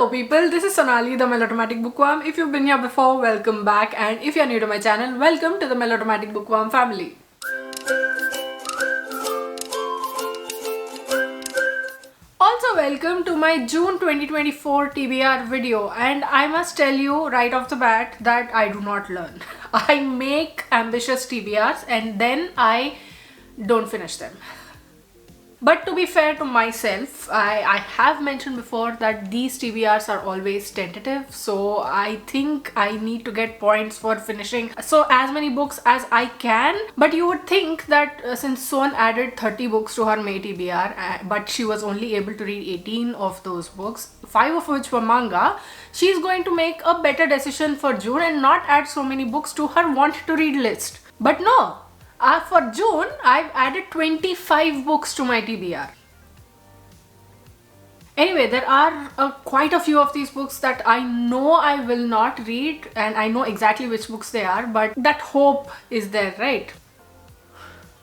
Hello people, this is Sonali, the Melodramatic Bookworm. If you've been here before, welcome back, and if you're new to my channel, welcome to the Melodramatic Bookworm family. Also welcome to my June 2024 TBR video, and I must tell you right off the bat that I do not learn. I make ambitious TBRs and then I don't finish them. But to be fair to myself, I have mentioned before that these TBRs are always tentative, so I think I need to get points for finishing as many books as I can. But you would think that since Son added 30 books to her May TBR, but she was only able to read 18 of those books, 5 of which were manga, she's going to make a better decision for June and not add so many books to her want to read list. But no! For June, I've added 25 books to my TBR. Anyway, there are quite a few of these books that I know I will not read, and I know exactly which books they are, but that hope is there, right?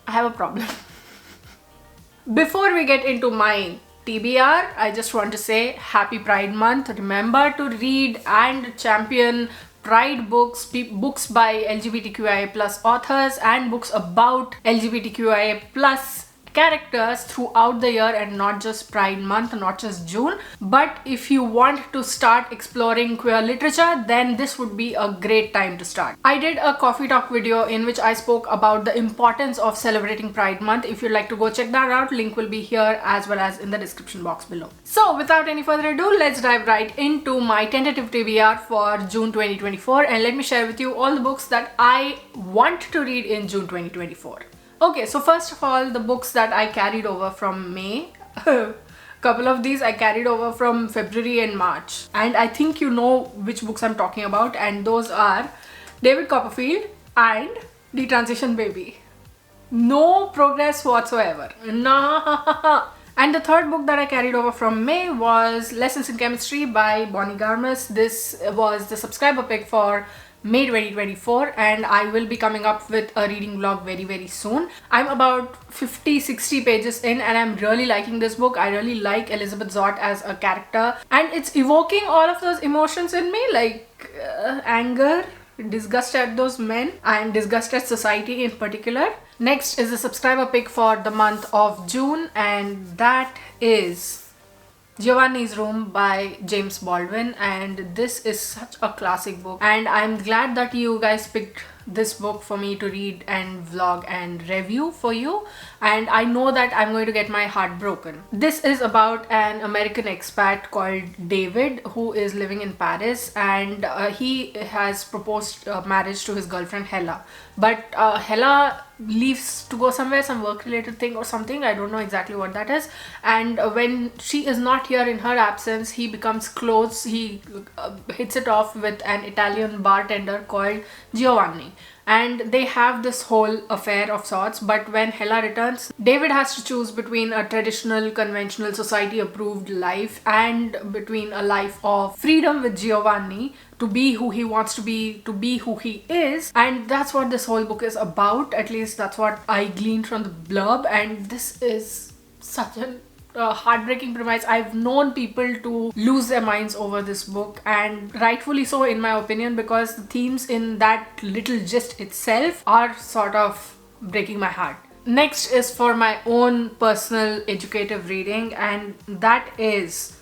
I have a problem. Before we get into my TBR, I just want to say Happy Pride Month. Remember to read and champion Pride books, books by LGBTQIA+ authors and books about LGBTQIA+ characters throughout the year, and not just Pride Month, not just June. But if you want to start exploring queer literature, then this would be a great time to start. I did a coffee talk video in which I spoke about the importance of celebrating Pride Month. If you'd like to go check that out, link will be here as well as in the description box below. So without any further ado, let's dive right into my tentative TBR for June 2024, and let me share with you all the books that I want to read in June 2024. Okay, so first of all, the books that I carried over from May. Couple of these I carried over from February and March, and I think you know which books I'm talking about, and those are David Copperfield and The Transition Baby. No progress whatsoever. Nah. And the third book that I carried over from May was Lessons in Chemistry by Bonnie Garmus. This was the subscriber pick for May 2024, and I will be coming up with a reading vlog very soon. I'm about 50-60 pages in and I'm really liking this book. I really like Elizabeth Zott as a character, and it's evoking all of those emotions in me, like anger, disgust at those men, and disgust at society in particular. Next is the subscriber pick for the month of June, and that is Giovanni's Room by James Baldwin, and this is such a classic book, and I'm glad that you guys picked this book for me to read and vlog and review for you, and I know that I'm going to get my heart broken. This is about an American expat called David who is living in Paris, and he has proposed marriage to his girlfriend Hella, but Hella leaves to go somewhere, some work related thing or something, I don't know exactly what that is, and when she is not here in her absence, he becomes close, he hits it off with an Italian bartender called Giovanni, and they have this whole affair of sorts. But when Hella returns, David has to choose between a traditional, conventional, society approved life and between a life of freedom with Giovanni to be who he wants to be who he is, and that's what this whole book is about. At least that's what I gleaned from the blurb, and this is such a heartbreaking premise. I've known people to lose their minds over this book, and rightfully so in my opinion, because the themes in that little gist itself are sort of breaking my heart. Next is for my own personal educative reading, and that is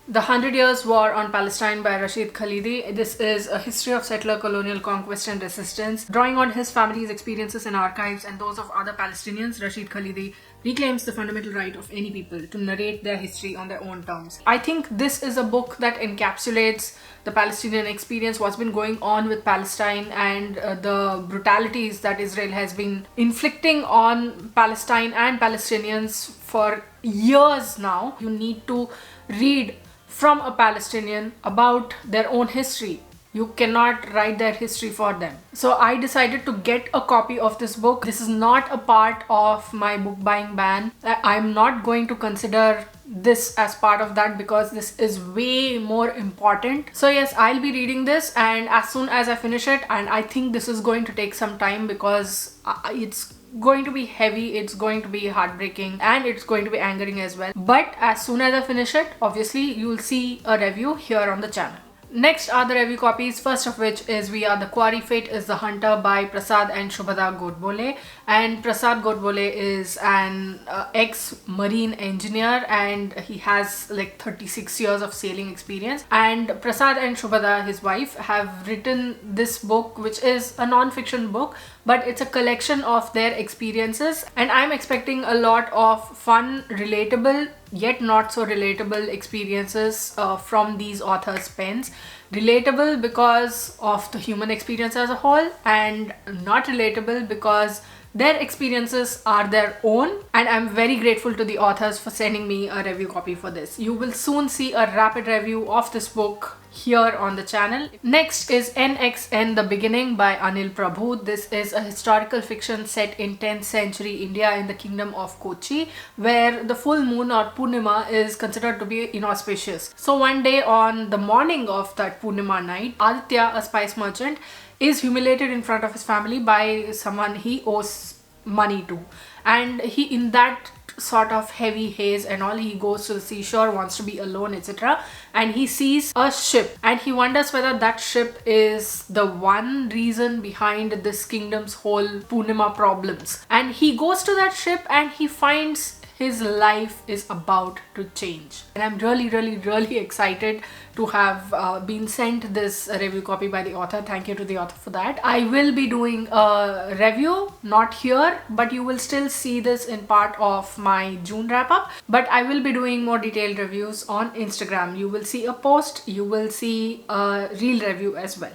The 100 Years War on Palestine by Rashid Khalidi. This is a history of settler colonial conquest and resistance. Drawing on his family's experiences and archives and those of other Palestinians, Rashid Khalidi reclaims the fundamental right of any people to narrate their history on their own terms. I think this is a book that encapsulates the Palestinian experience, what's been going on with Palestine, and the brutalities that Israel has been inflicting on Palestine and Palestinians for years now. You need to read from a Palestinian about their own history. You cannot write their history for them. So I decided to get a copy of this book. This is not a part of my book buying ban. I'm not going to consider this as part of that because this is way more important. So yes, I'll be reading this, and as soon as I finish it, and I think this is going to take some time because it's going to be heavy, it's going to be heartbreaking, and it's going to be angering as well. But as soon as I finish it, obviously you'll see a review here on the channel. Next are the review copies, first of which is We Are the Quarry, Fate is the Hunter by Prasad and Shubhada Godbole. And Prasad Godbole is an ex-marine engineer, and he has like 36 years of sailing experience. And Prasad and Shubhada, his wife, have written this book, which is a non-fiction book, but it's a collection of their experiences. And I'm expecting a lot of fun, relatable, yet not so relatable experiences from these authors' pens. Relatable because of the human experience as a whole, and not relatable because their experiences are their own. And I'm very grateful to the authors for sending me a review copy for this. You will soon see a rapid review of this book here on the channel. Next is NXN The Beginning by Anil Prabhu. This is a historical fiction set in 10th century India in the kingdom of Kochi, where the full moon or Purnima is considered to be inauspicious. So one day on the morning of that Purnima night, Aditya, a spice merchant, is humiliated in front of his family by someone he owes money to. And he, in that sort of heavy haze and all, he goes to the seashore, wants to be alone, etc. And he sees a ship, and he wonders whether that ship is the one reason behind this kingdom's whole Purnima problems. And he goes to that ship and he finds his life is about to change. And I'm really excited to have been sent this review copy by the author. Thank you to the author for that. I will be doing a review, not here, but you will still see this in part of my June wrap up. But I will be doing more detailed reviews on Instagram. You will see a post, you will see a reel review as well.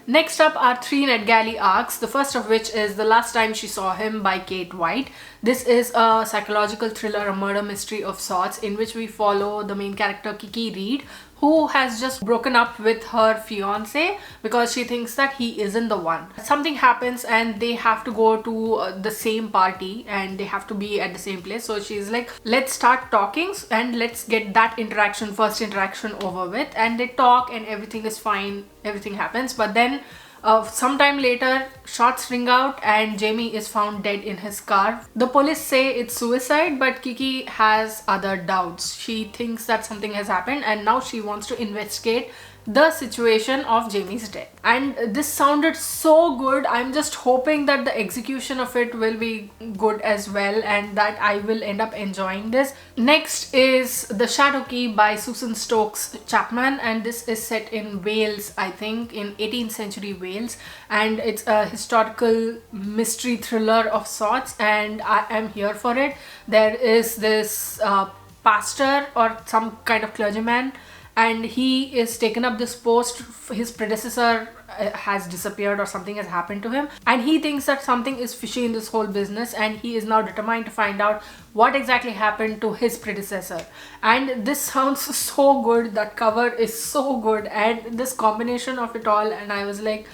Next up are 3 Netgalley ARCs, the first of which is The Last Time She Saw Him by Kate White. This is a psychological thriller, a murder mystery of sorts, in which we follow the main character Kiki Reed, who has just broken up with her fiance because she thinks that he isn't the one. Something happens and they have to go to the same party and they have to be at the same place. So she's like, let's start talking and let's get that first interaction over with. And they talk and everything is fine, everything happens. But then sometime later, shots ring out and Jamie is found dead in his car. The police say it's suicide, but Kiki has other doubts. She thinks that something has happened and now she wants to investigate the situation of Jamie's death. And this sounded so good. I'm just hoping that the execution of it will be good as well and that I will end up enjoying this. Next is The Shadow Key by Susan Stokes Chapman, and this is set in Wales, I think, in 18th century Wales, and it's a historical mystery thriller of sorts, and I am here for it. There is this pastor or some kind of clergyman, and he is taken up this post. His predecessor has disappeared or something has happened to him, and he thinks that something is fishy in this whole business, and he is now determined to find out what exactly happened to his predecessor. And this sounds so good. That cover is so good, and this combination of it all, and I was like,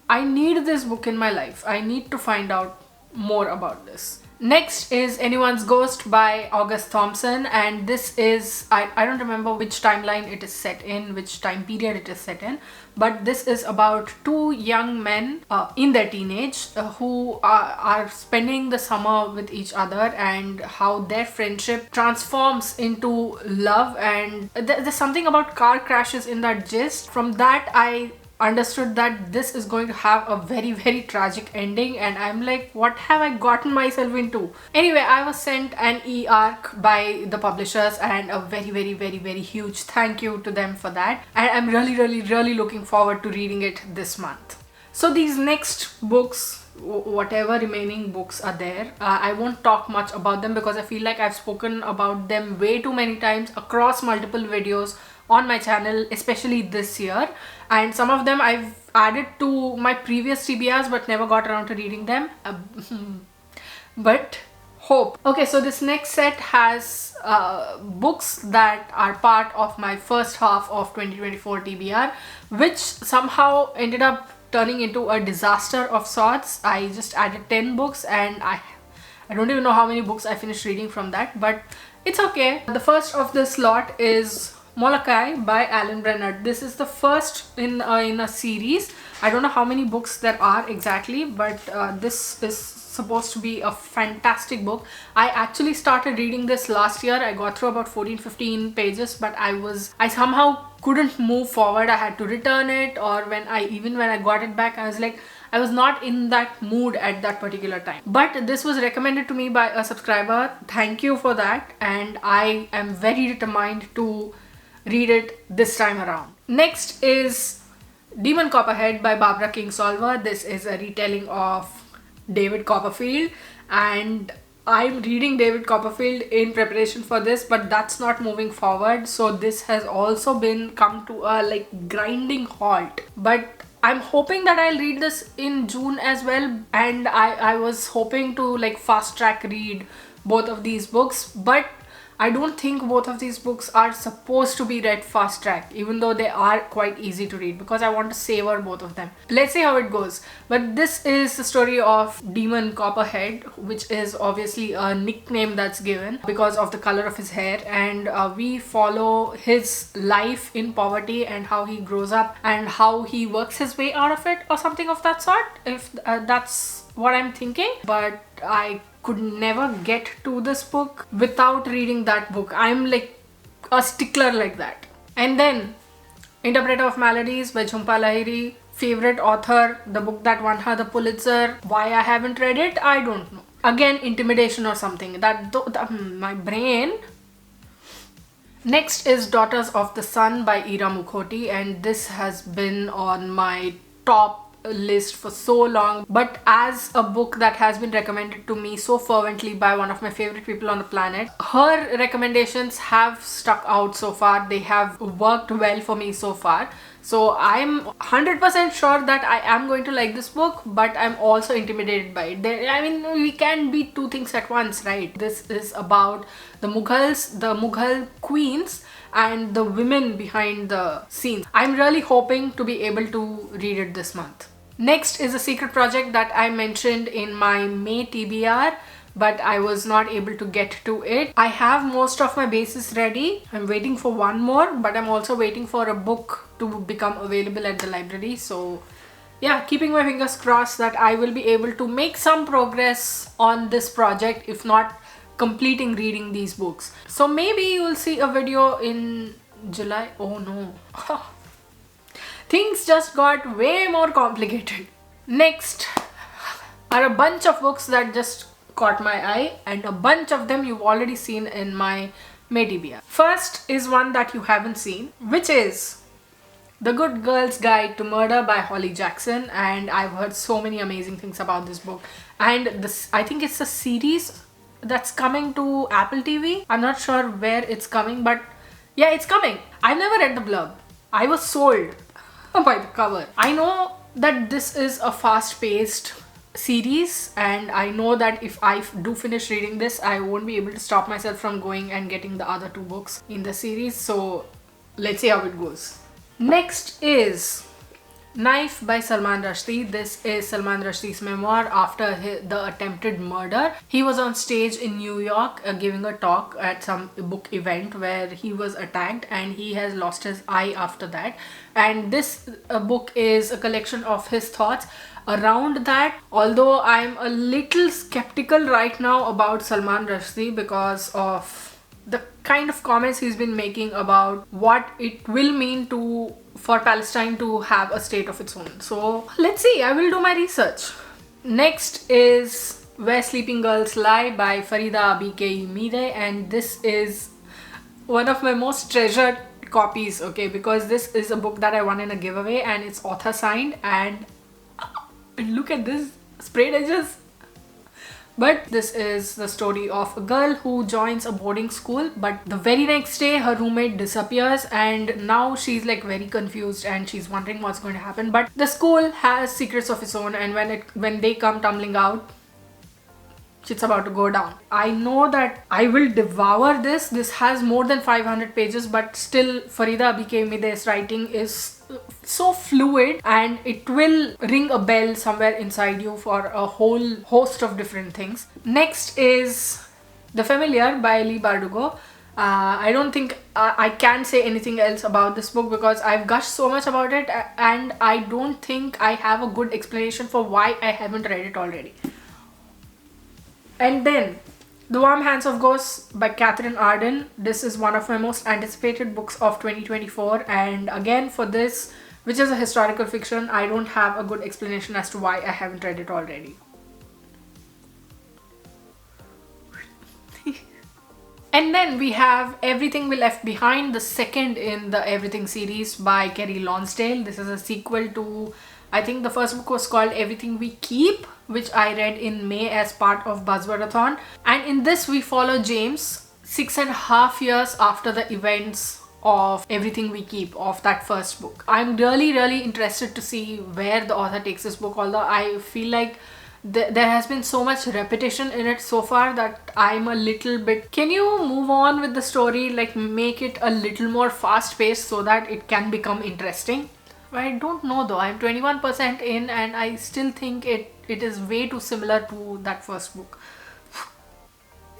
I need this book in my life. I need to find out more about this. Next is Anyone's Ghost by August Thompson, and this is, I don't remember which timeline it is set in, which time period it is set in, but this is about 2 young men in their teenage who are spending the summer with each other, and how their friendship transforms into love. And there's something about car crashes in that gist. From that I understood that this is going to have a very tragic ending, and I'm like, what have I gotten myself into? Anyway, I was sent an e-arc by the publishers, and a very huge thank you to them for that, and I'm really looking forward to reading it this month. So these next books, whatever remaining books are there, I won't talk much about them because I feel like I've spoken about them way too many times across multiple videos on my channel, especially this year, and some of them I've added to my previous TBRs but never got around to reading them. But hope. Okay, so this next set has books that are part of my first half of 2024 TBR, which somehow ended up turning into a disaster of sorts. I just added 10 books and I don't even know how many books I finished reading from that, but it's okay. The first of this lot is Molokai by Alan Brenner. This is the first in a series. I don't know how many books there are exactly, but this is supposed to be a fantastic book. I actually started reading this last year. I got through about 14-15 pages, but I somehow couldn't move forward. I had to return it, or when I got it back, I was like, I was not in that mood at that particular time. But this was recommended to me by a subscriber. Thank you for that, and I am very determined to read it this time around. Next is Demon Copperhead by Barbara Kingsolver. This is a retelling of David Copperfield, and I'm reading David Copperfield in preparation for this, but that's not moving forward. So this has also come to a grinding halt. But I'm hoping that I'll read this in June as well, and I was hoping to fast track read both of these books, but I don't think both of these books are supposed to be read fast track, even though they are quite easy to read, because I want to savor both of them. Let's see how it goes. But this is the story of Demon Copperhead, which is obviously a nickname that's given because of the color of his hair, and we follow his life in poverty and how he grows up and how he works his way out of it, or something of that sort, if that's what I'm thinking. But I could never get to this book without reading that book. I'm like a stickler like that. And then Interpreter of Maladies by Jhumpa Lahiri, favorite author, the book that won her the Pulitzer. Why I haven't read it, I don't know. Again, intimidation or something. My brain. Next is Daughters of the Sun by Ira Mukhoti, and this has been on my top list for so long, but as a book that has been recommended to me so fervently by one of my favorite people on the planet, her recommendations have stuck out so far. They have worked well for me so far. So I'm 100% sure that I am going to like this book, but I'm also intimidated by it. We can be two things at once, right? This is about the Mughals, the Mughal queens, and the women behind the scenes. I'm really hoping to be able to read it this month. Next is a secret project that I mentioned in my May TBR, but I was not able to get to it. I have most of my bases ready. I'm waiting for one more, but I'm also waiting for a book to become available at the library. So yeah, keeping my fingers crossed that I will be able to make some progress on this project, if not completing reading these books. So maybe you will see a video in July. Oh no. Things just got way more complicated. Next are a bunch of books that just caught my eye, and a bunch of them you've already seen in my May TBR. First is one that you haven't seen, which is The Good Girl's Guide to Murder by Holly Jackson, and I've heard so many amazing things about this book. And I think it's a series that's coming to Apple TV. I'm not sure where it's coming, but yeah, it's coming. I've never read the blurb. I was sold by the cover. I know that this is a fast-paced series, and I know that if I do finish reading this, I won't be able to stop myself from going and getting the other two books in the series. So let's see how it goes. Next is Knife by Salman Rushdie. This is Salman Rushdie's memoir after the attempted murder. He was on stage in New York giving a talk at some book event where he was attacked, and he has lost his eye after that. And this book is a collection of his thoughts around that. Although I'm a little skeptical right now about Salman Rushdie because of the kind of comments he's been making about what it will mean for Palestine to have a state of its own. So let's see, I will do my research. Next is Where Sleeping Girls Lie by Farida Abike Mide, and this is one of my most treasured copies, okay, because this is a book that I won in a giveaway and it's author signed, and look at this sprayed edges. But this is the story of a girl who joins a boarding school, but the very next day her roommate disappears, and now she's like very confused and she's wondering what's going to happen. But the school has secrets of its own, and when they come tumbling out, shit's about to go down. I know that I will devour this. This has more than 500 pages, but still Farida Abike Mide's writing is so fluid, and it will ring a bell somewhere inside you for a whole host of different things. Next is The Familiar by Lee Bardugo. I don't think I can say anything else about this book because I've gushed so much about it, and I don't think I have a good explanation for why I haven't read it already. And then The Warm Hands of Ghosts by Catherine Arden. This is one of my most anticipated books of 2024, and again for this, which is a historical fiction, I don't have a good explanation as to why I haven't read it already. And then we have Everything We Left Behind, the second in the Everything series by Kerry Lonsdale. This is a sequel to, I think the first book was called Everything We Keep, which I read in May as part of Buzzwordathon. And in this we follow James 6.5 years after the events of Everything We Keep, of that first book. I'm really interested to see where the author takes this book, although I feel like there has been so much repetition in it so far that I'm a little bit, can you move on with the story, like make it a little more fast paced so that it can become interesting? I don't know though, I'm 21% in and I still think it is way too similar to that first book.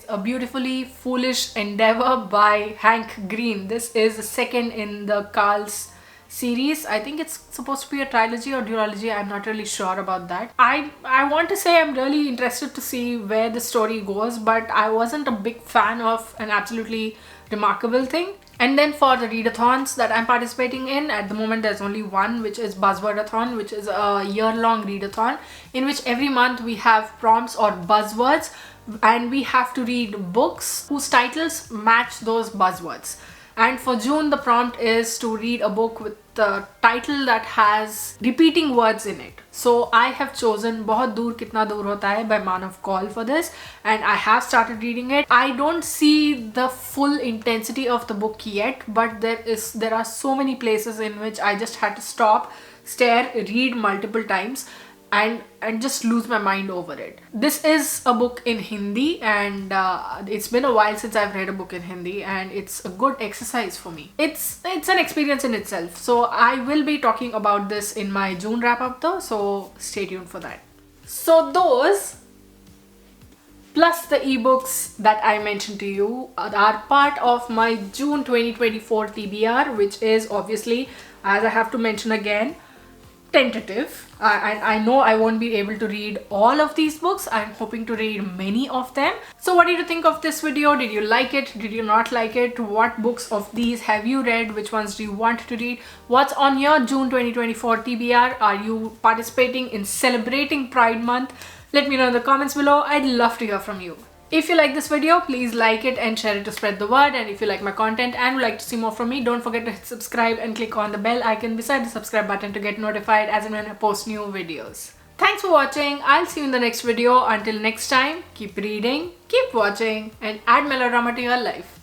A Beautifully Foolish Endeavor by Hank Green. This is the second in the Carl's series. I think it's supposed to be a trilogy or duology. I'm not really sure about that. I want to say I'm really interested to see where the story goes, but I wasn't a big fan of An Absolutely Remarkable Thing. And then for the readathons that I'm participating in, at the moment there's only one, which is Buzzwordathon, which is a year-long readathon in which every month we have prompts or buzzwords and we have to read books whose titles match those buzzwords. And for June, the prompt is to read a book with the title that has repeating words in it. So I have chosen Bahut Dur Kitna Dur Hota Hai by Manav Kaul for this, and I have started reading it. I don't see the full intensity of the book yet, but there are so many places in which I just had to stop, stare, read multiple times and just lose my mind over it. This is a book in Hindi, and it's been a while since I've read a book in Hindi, and it's a good exercise for me. It's an experience in itself. So I will be talking about this in my June wrap up though, so stay tuned for that. So those plus the ebooks that I mentioned to you are part of my June 2024 TBR, which is obviously, as I have to mention again, tentative. I know I won't be able to read all of these books. I'm hoping to read many of them. So what did you think of this video? Did you like it? Did you not like it? What books of these have you read? Which ones do you want to read? What's on your June 2024 TBR? Are you participating in celebrating Pride Month? Let me know in the comments below. I'd love to hear from you. If you like this video, please like it and share it to spread the word. And if you like my content and would like to see more from me, don't forget to hit subscribe and click on the bell icon beside the subscribe button to get notified as and when I post new videos. Thanks for watching. I'll see you in the next video. Until next time, keep reading, keep watching, and add melodrama to your life.